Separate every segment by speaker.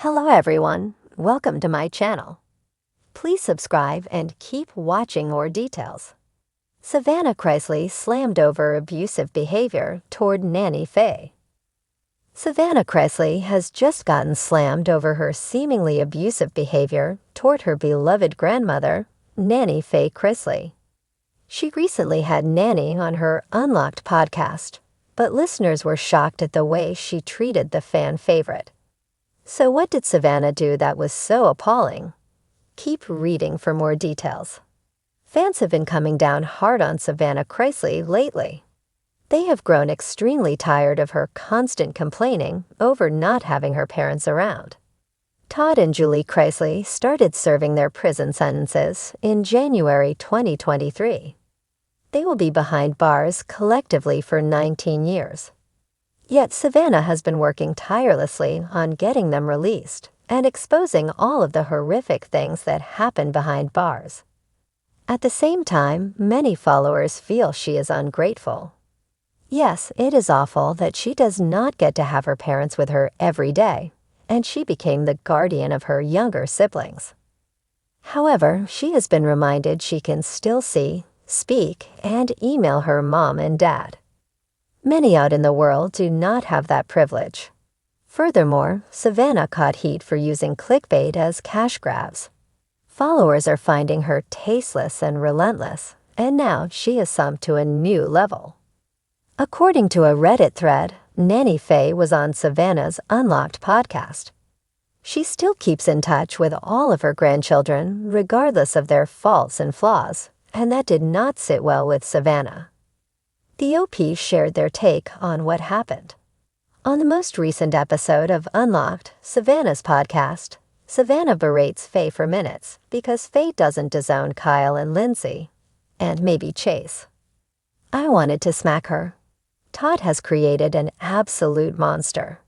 Speaker 1: Hello everyone, welcome to my channel. Please subscribe and keep watching more details. Savannah Chrisley slammed over abusive behavior toward Nanny Faye. Savannah Chrisley has just gotten slammed over her seemingly abusive behavior toward her beloved grandmother, Nanny Faye Chrisley. She recently had Nanny on her Unlocked podcast, but listeners were shocked at the way she treated the fan favorite. So what did Savannah do that was so appalling? Keep reading for more details. Fans have been coming down hard on Savannah Chrisley lately. They have grown extremely tired of her constant complaining over not having her parents around. Todd and Julie Chrisley started serving their prison sentences in January 2023. They will be behind bars collectively for 19 years. Yet Savannah has been working tirelessly on getting them released and exposing all of the horrific things that happen behind bars. At the same time, many followers feel she is ungrateful. Yes, it is awful that she does not get to have her parents with her every day, and she became the guardian of her younger siblings. However, she has been reminded she can still see, speak, and email her mom and dad. Many out in the world do not have that privilege. Furthermore, Savannah caught heat for using clickbait as cash grabs. Followers are finding her tasteless and relentless, and now she is summed to a new level. According to a Reddit thread, Nanny Faye was on Savannah's Unlocked podcast. She still keeps in touch with all of her grandchildren, regardless of their faults and flaws, and that did not sit well with Savannah. The OP shared their take on what happened. On the most recent episode of Unlocked, Savannah's podcast, Savannah berates Faye for minutes because Faye doesn't disown Kyle and Lindsay, and maybe Chase. I wanted to smack her. Todd has created an absolute monster.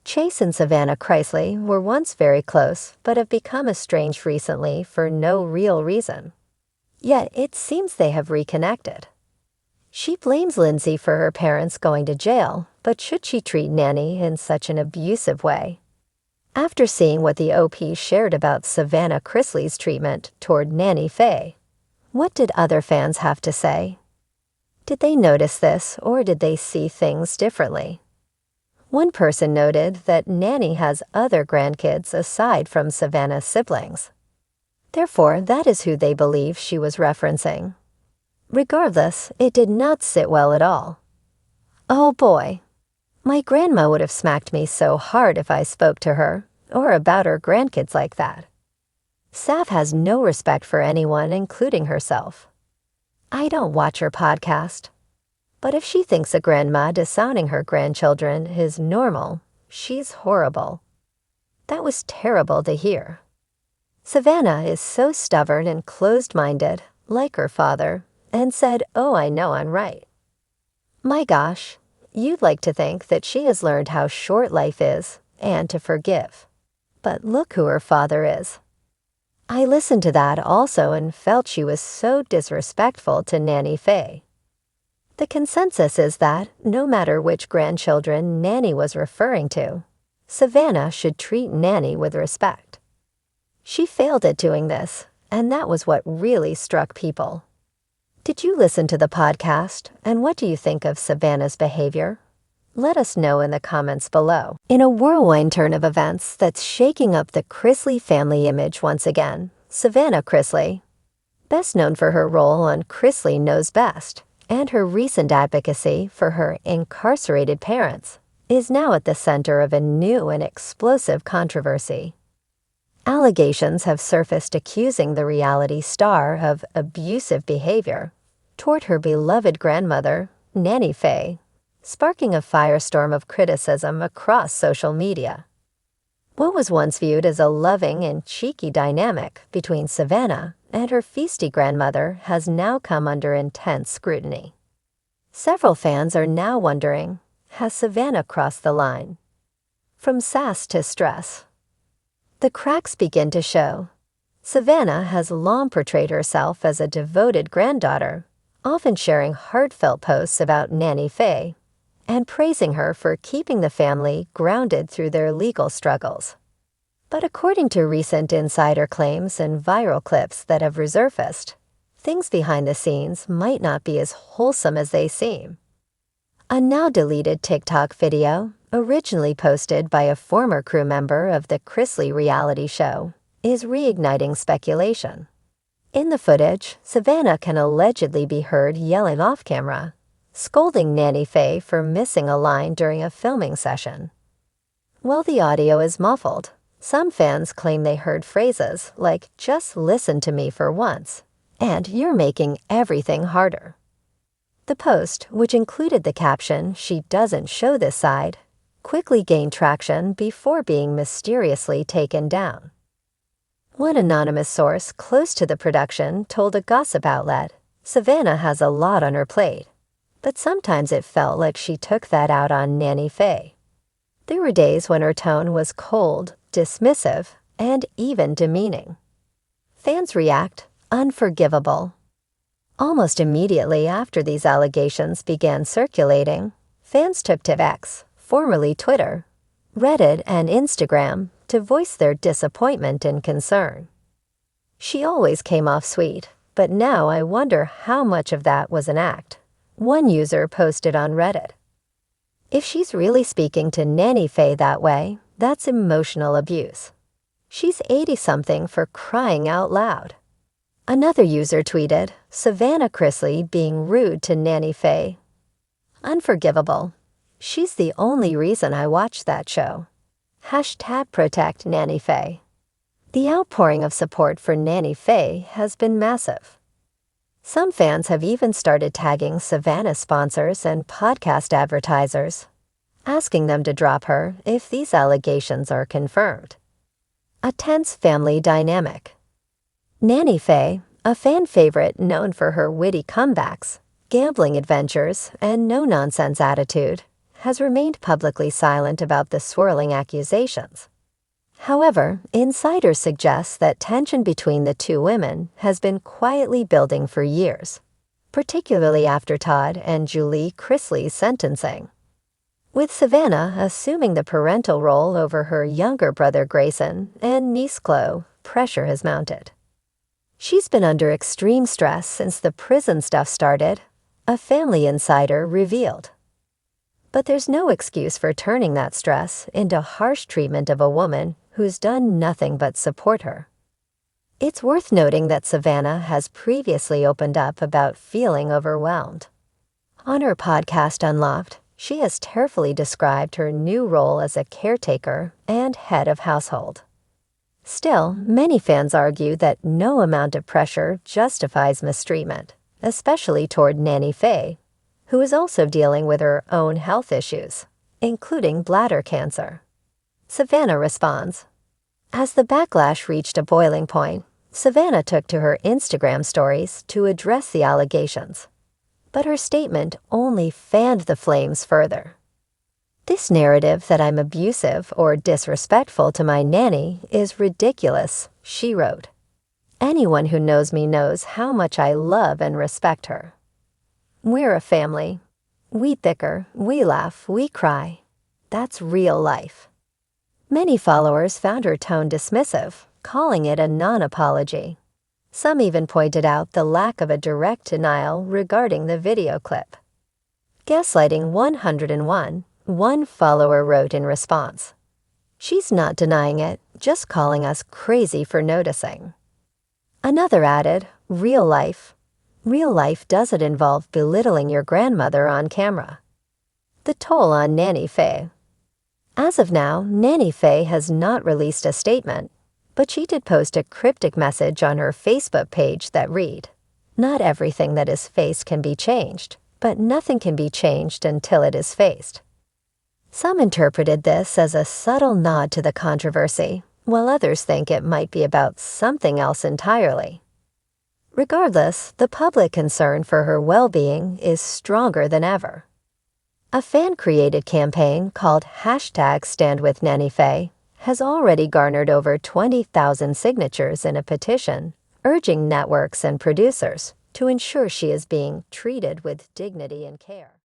Speaker 1: Chase and Savannah Chrisley were once very close but have become estranged recently for no real reason. Yet it seems they have reconnected. She blames Lindsay for her parents going to jail, but should she treat Nanny in such an abusive way? After seeing what the OP shared about Savannah Chrisley's treatment toward Nanny Faye, what did other fans have to say? Did they notice this, or did they see things differently? One person noted that Nanny has other grandkids aside from Savannah's siblings. Therefore, that is who they believe she was referencing. Regardless, it did not sit well at all. Oh boy. My grandma would have smacked me so hard if I spoke to her, or about her grandkids like that. Sav has no respect for anyone, including herself. I don't watch her podcast. But if she thinks a grandma disowning her grandchildren is normal, she's horrible. That was terrible to hear. Savannah is so stubborn and closed-minded, like her father, and said, "Oh, I know I'm right." My gosh, you'd like to think that she has learned how short life is and to forgive. But look who her father is. I listened to that also and felt she was so disrespectful to Nanny Faye. The consensus is that, no matter which grandchildren Nanny was referring to, Savannah should treat Nanny with respect. She failed at doing this, and that was what really struck people. Did you listen to the podcast, and what do you think of Savannah's behavior? Let us know in the comments below. In a whirlwind turn of events that's shaking up the Chrisley family image once again, Savannah Chrisley, best known for her role on Chrisley Knows Best and her recent advocacy for her incarcerated parents, is now at the center of a new and explosive controversy. Allegations have surfaced accusing the reality star of abusive behavior toward her beloved grandmother, Nanny Faye, sparking a firestorm of criticism across social media. What was once viewed as a loving and cheeky dynamic between Savannah and her feisty grandmother has now come under intense scrutiny. Several fans are now wondering, has Savannah crossed the line? From sass to stress. The cracks begin to show. Savannah has long portrayed herself as a devoted granddaughter, often sharing heartfelt posts about Nanny Faye and praising her for keeping the family grounded through their legal struggles. But according to recent insider claims and viral clips that have resurfaced, things behind the scenes might not be as wholesome as they seem. A now-deleted TikTok video, originally posted by a former crew member of the Chrisley reality show, is reigniting speculation. In the footage, Savannah can allegedly be heard yelling off camera, scolding Nanny Faye for missing a line during a filming session. While the audio is muffled, some fans claim they heard phrases like, "Just listen to me for once," and "You're making everything harder." The post, which included the caption, "She doesn't show this side," quickly gained traction before being mysteriously taken down. One anonymous source close to the production told a gossip outlet, "Savannah has a lot on her plate, but sometimes it felt like she took that out on Nanny Faye." There were days when her tone was cold, dismissive, and even demeaning. Fans react, "Unforgivable." Almost immediately after these allegations began circulating, fans took to X, formerly Twitter, Reddit, and Instagram to voice their disappointment and concern. "She always came off sweet, but now I wonder how much of that was an act," one user posted on Reddit. "If she's really speaking to Nanny Faye that way, that's emotional abuse. She's 80-something for crying out loud." Another user tweeted, "Savannah Chrisley being rude to Nanny Faye. Unforgivable. She's the only reason I watched that show. #protect Nanny Faye." The outpouring of support for Nanny Faye has been massive. Some fans have even started tagging Savannah sponsors and podcast advertisers, asking them to drop her if these allegations are confirmed. A tense family dynamic. Nanny Faye, a fan favorite known for her witty comebacks, gambling adventures, and no-nonsense attitude, has remained publicly silent about the swirling accusations. However, insiders suggest that tension between the two women has been quietly building for years, particularly after Todd and Julie Chrisley's sentencing. With Savannah assuming the parental role over her younger brother Grayson and niece Chloe, pressure has mounted. "She's been under extreme stress since the prison stuff started," a family insider revealed. But there's no excuse for turning that stress into harsh treatment of a woman who's done nothing but support her. It's worth noting that Savannah has previously opened up about feeling overwhelmed. On her podcast Unlocked, she has tearfully described her new role as a caretaker and head of household. Still, many fans argue that no amount of pressure justifies mistreatment, especially toward Nanny Faye, who is also dealing with her own health issues, including bladder cancer. Savannah responds. As the backlash reached a boiling point, Savannah took to her Instagram stories to address the allegations, but her statement only fanned the flames further. "This narrative that I'm abusive or disrespectful to my nanny is ridiculous," she wrote. "Anyone who knows me knows how much I love and respect her. We're a family. We bicker, we laugh, we cry. That's real life." Many followers found her tone dismissive, calling it a non-apology. Some even pointed out the lack of a direct denial regarding the video clip. Gaslighting 101, one follower wrote in response. "She's not denying it, just calling us crazy for noticing." Another added, "Real life. Real life doesn't involve belittling your grandmother on camera." The toll on Nanny Faye. As of now, Nanny Faye has not released a statement, but she did post a cryptic message on her Facebook page that read, "Not everything that is faced can be changed, but nothing can be changed until it is faced." Some interpreted this as a subtle nod to the controversy, while others think it might be about something else entirely. Regardless, the public concern for her well-being is stronger than ever. A fan-created campaign called #StandWithNannyFaye has already garnered over 20,000 signatures in a petition urging networks and producers to ensure she is being treated with dignity and care.